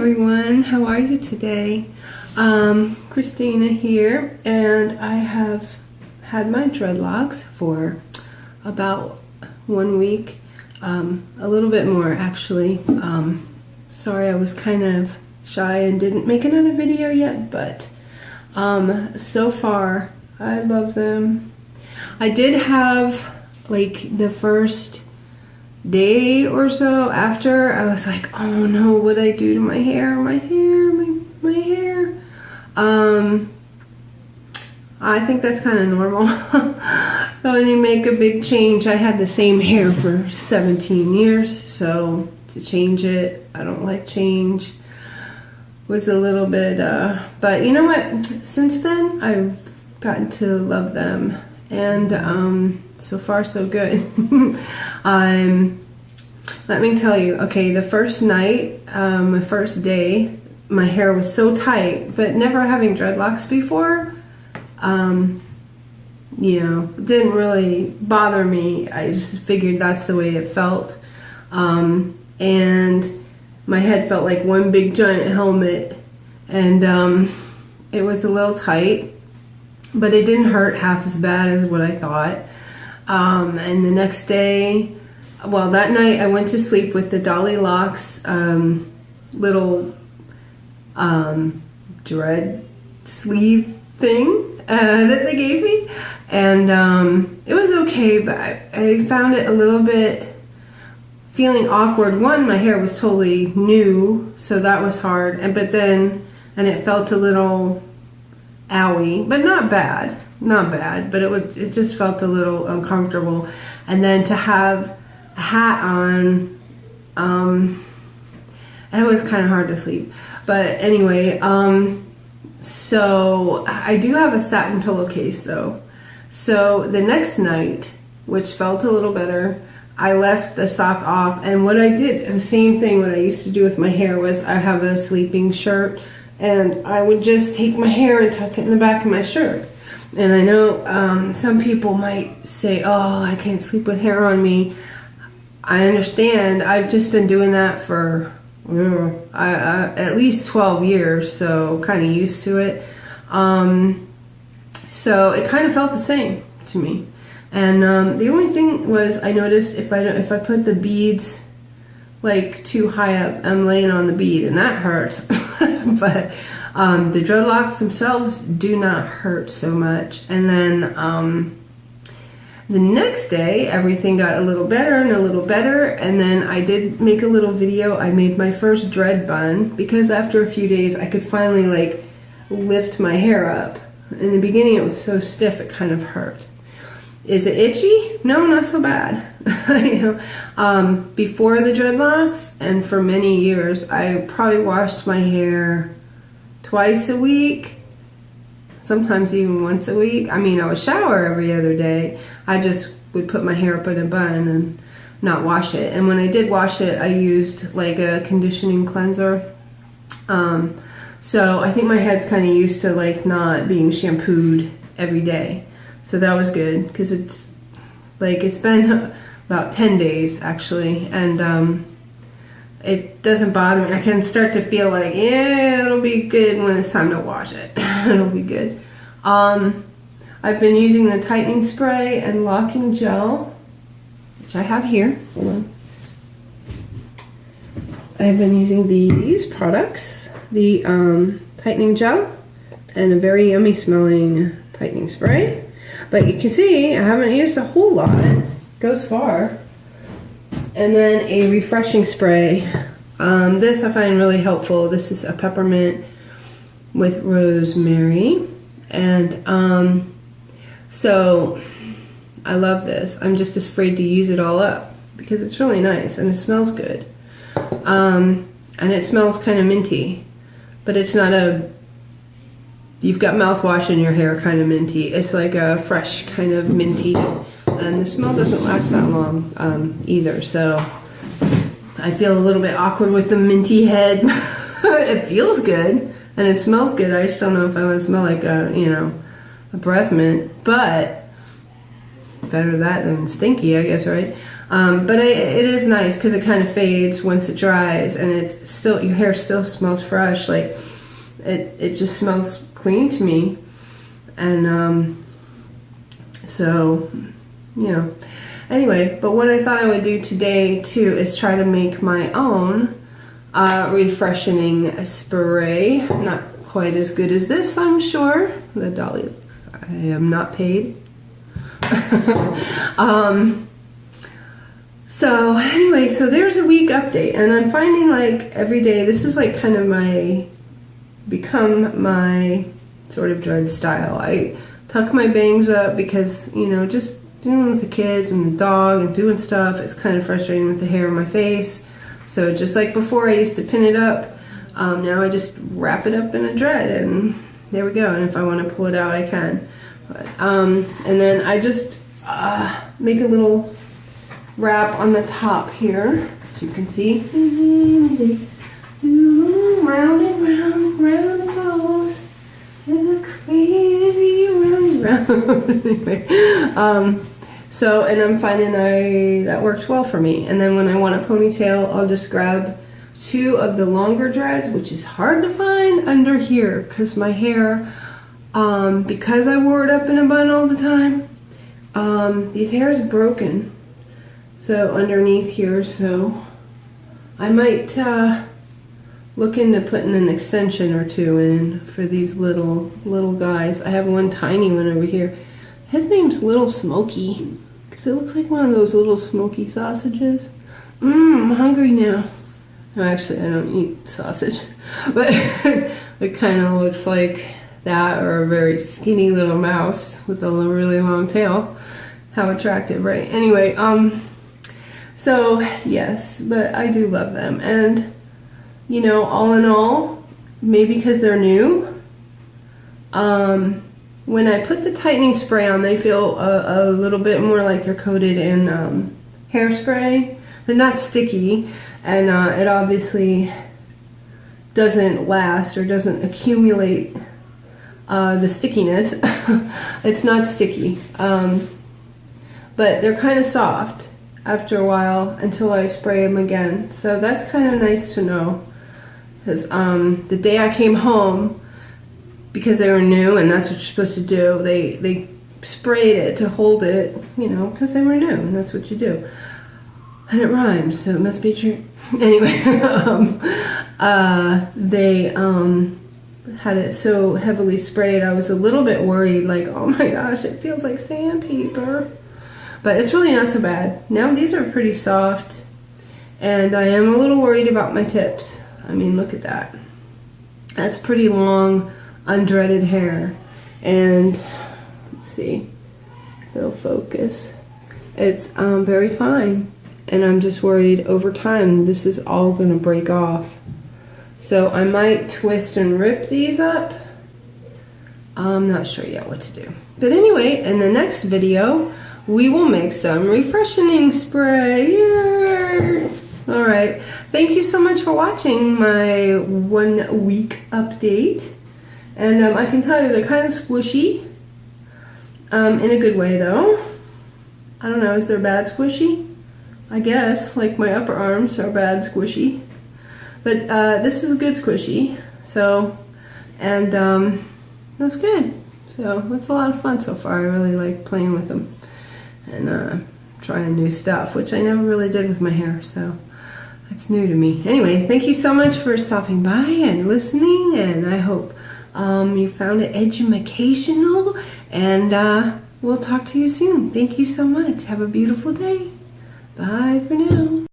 everyone, how are you today? Christina here, and I have had my dreadlocks for about 1 week, a little bit more actually. Sorry I was kind of shy and didn't make another video yet, but so far I love them. I did have like the first day or so after, I was like, oh no, what'd I do to my hair? My hair. I think that's kind of normal. When you make a big change, I had the same hair for 17 years, so to change it, I don't like change. Was a little bit, but you know what? Since then, I've gotten to love them, and so far so good. Let me tell you, okay, the first night, my first day, my hair was so tight, but never having dreadlocks before, you know, didn't really bother me. I just figured that's the way it felt. And my head felt like one big giant helmet, and it was a little tight, but it didn't hurt half as bad as what I thought. And the next day, well, that night I went to sleep with the Dreadlocks little dread sleeve thing that they gave me, and it was okay, but I found it a little bit feeling awkward. One, my hair was totally new, so that was hard, and it felt a little owie, but not bad, but it just felt a little uncomfortable. And then to have a hat on, it was kind of hard to sleep. But anyway, so I do have a satin pillowcase though. So the next night, which felt a little better, I left the sock off, and what I did, the same thing what I used to do with my hair, was I have a sleeping shirt, and I would just take my hair and tuck it in the back of my shirt. And I know some people might say, oh, I can't sleep with hair on me. I understand. I've just been doing that for at least 12 years, so kind of used to it. So it kind of felt the same to me. And the only thing was, I noticed if I put the beads like too high up, I'm laying on the bead, and that hurts. But the dreadlocks themselves do not hurt so much. And then the next day, everything got a little better and a little better, and then I did make a little video. I made my first dread bun, because after a few days I could finally like lift my hair up. In the beginning it was so stiff it kind of hurt. Is it itchy? No, not so bad. You know, before the dreadlocks, and for many years, I probably washed my hair twice a week, sometimes even once a week. I mean, I would shower every other day. I just would put my hair up in a bun and not wash it. And when I did wash it, I used like a conditioning cleanser. So I think my head's kind of used to like not being shampooed every day. So that was good, because it's been about 10 days actually, and it doesn't bother me. I can start to feel like, yeah, it'll be good when it's time to wash it. It'll be good. I've been using the tightening spray and locking gel, which I have here. Hold on. I've been using these products, the tightening gel and a very yummy smelling tightening spray. But you can see I haven't used a whole lot. It goes far. And then a refreshing spray. This I find really helpful. This is a peppermint with rosemary. And so I love this. I'm just afraid to use it all up, because it's really nice and it smells good. And it smells kind of minty. But it's not a you've got mouthwash in your hair kind of minty. It's like a fresh kind of minty, and the smell doesn't last that long either, so I feel a little bit awkward with the minty head. It feels good and it smells good. I just don't know if I want to smell like a breath mint, but better that than stinky, I guess, right? But it is nice because it kind of fades once it dries, and it's still, your hair still smells fresh. Like it just smells clean to me. And so, you know, anyway, but what I thought I would do today too is try to make my own refreshing spray. Not quite as good as this, I'm sure. The Dolly, I am not paid. So anyway, so there's a week update, and I'm finding like every day, this is like kind of become my sort of dread style. I tuck my bangs up because, you know, just dealing with the kids and the dog and doing stuff, it's kind of frustrating with the hair on my face. So just like before, I used to pin it up. Now I just wrap it up in a dread, and there we go. And if I want to pull it out, I can. But, and then I just make a little wrap on the top here, so you can see. Round and round and round it goes. And a crazy round and round. Anyway, so, and I'm finding that works well for me. And then when I want a ponytail, I'll just grab 2 of the longer dreads, which is hard to find under here because my hair, because I wore it up in a bun all the time, these hairs are broken. So underneath here, so I might look into putting an extension or 2 in for these little guys. I have one tiny one over here. His name's Little Smoky because it looks like one of those little smoky sausages. I'm hungry now. No, actually, I don't eat sausage, but it kind of looks like that, or a very skinny little mouse with a really long tail. How attractive, right? Anyway, so yes, but I do love them, and you know, all in all, maybe because they're new, when I put the tightening spray on, they feel a little bit more like they're coated in hairspray, but not sticky, and it obviously doesn't last or doesn't accumulate the stickiness. It's not sticky, but they're kind of soft after a while until I spray them again. So that's kind of nice to know, because the day I came home, because they were new and that's what you're supposed to do, they sprayed it to hold it, you know, because they were new and that's what you do. And it rhymes, so it must be true. Anyway, they had it so heavily sprayed, I was a little bit worried, like, oh my gosh, it feels like sandpaper. But it's really not so bad. Now these are pretty soft, and I am a little worried about my tips. I mean, look at that. That's pretty long, undreaded hair. And, let's see if it'll focus. It's very fine. And I'm just worried over time this is all going to break off. So I might twist and rip these up. I'm not sure yet what to do. But anyway, in the next video, we will make some refreshing spray. Yay! All right. Thank you so much for watching my 1 week update. And I can tell you they're kind of squishy. In a good way, though. I don't know, is there bad squishy? I guess, like my upper arms are bad squishy. But this is a good squishy. So, and that's good. So, it's a lot of fun so far. I really like playing with them. And trying new stuff, which I never really did with my hair, so it's new to me. Anyway, thank you so much for stopping by and listening, and I hope you found it educational, and we'll talk to you soon. Thank you so much. Have a beautiful day. Bye for now.